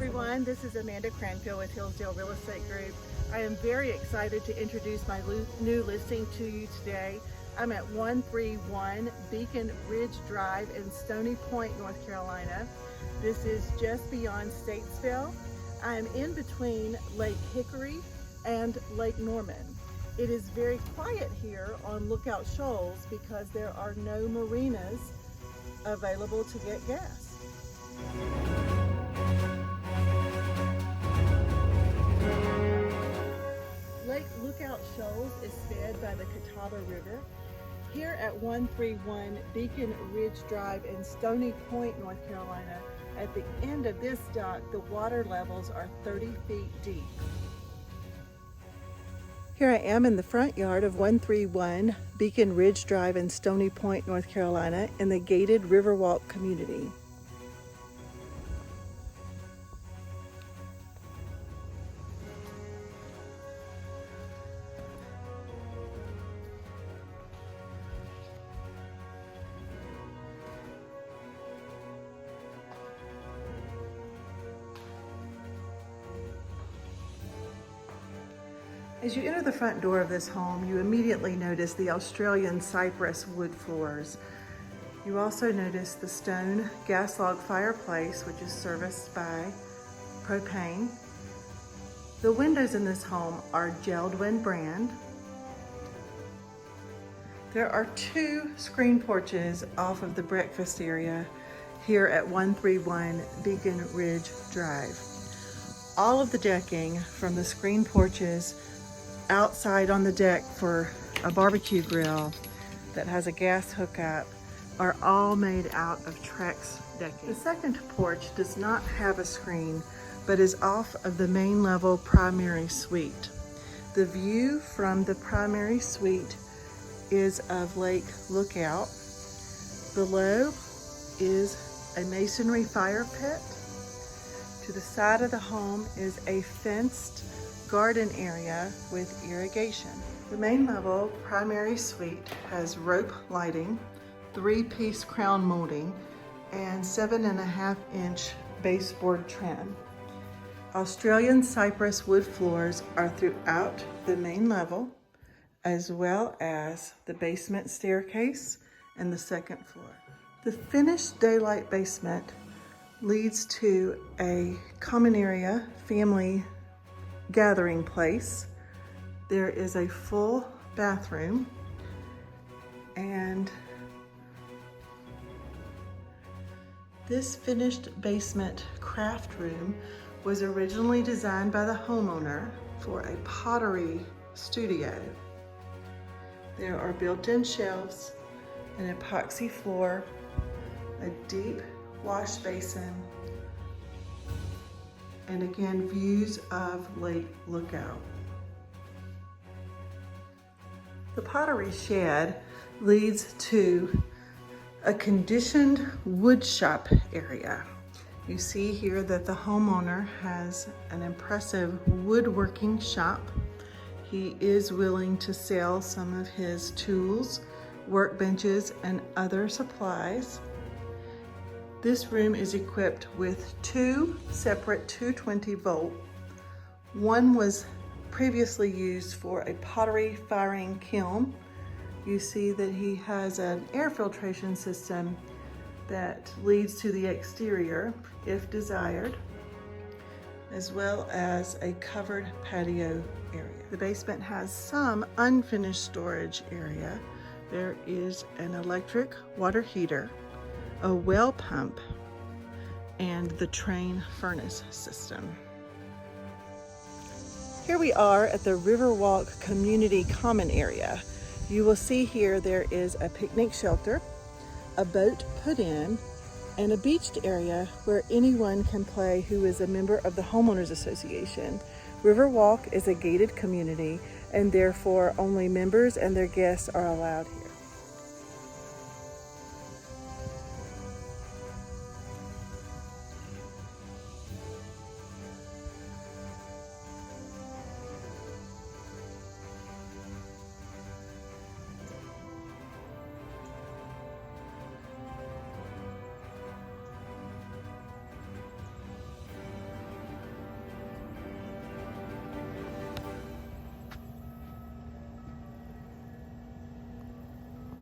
everyone, this is Amanda Cranfield with Hillsdale Real Estate Group. I am very excited to introduce my new listing to you today. I'm at 131 Beacon Ridge Drive in Stony Point, North Carolina. This is just beyond Statesville. I am in between Lake Hickory and Lake Norman. It is very quiet here on Lookout Shoals because there are no marinas available to get gas. Lake Lookout Shoals is fed by the Catawba River. Here at 131 Beacon Ridge Drive in Stony Point, North Carolina, at the end of this dock, the water levels are 30 feet deep. Here I am in the front yard of 131 Beacon Ridge Drive in Stony Point, North Carolina, in the gated Riverwalk community. As you enter the front door of this home, you immediately notice the Australian cypress wood floors. You also notice the stone gas log fireplace, which is serviced by propane. The windows in this home are Geldwin brand. There are two screen porches off of the breakfast area here at 131 Beacon Ridge Drive. All of the decking from the screen porches outside on the deck for a barbecue grill that has a gas hookup are all made out of Trex decking. The second porch does not have a screen, but is off of the main level primary suite. The view from the primary suite is of Lake Lookout. Below is a masonry fire pit. To the side of the home is a fenced garden area with irrigation. The main level primary suite has rope lighting, 3-piece crown molding, and 7.5-inch baseboard trim. Australian cypress wood floors are throughout the main level, as well as the basement staircase and the second floor. The finished daylight basement leads to a common area family gathering place. There is a full bathroom, and this finished basement craft room was originally designed by the homeowner for a pottery studio. There are built-in shelves, an epoxy floor, a deep wash basin, and again, views of Lake Lookout. The pottery shed leads to a conditioned wood shop area. You see here that the homeowner has an impressive woodworking shop. He is willing to sell some of his tools, workbenches, and other supplies. This room is equipped with two separate 220-volt. One was previously used for a pottery firing kiln. You see that he has an air filtration system that leads to the exterior if desired, as well as a covered patio area. The basement has some unfinished storage area. There is an electric water heater, a well pump, and the train furnace system. Here we are at the Riverwalk Community Common Area. You will see here there is a picnic shelter, a boat put in, and a beached area where anyone can play who is a member of the Homeowners Association. Riverwalk is a gated community, and therefore only members and their guests are allowed here.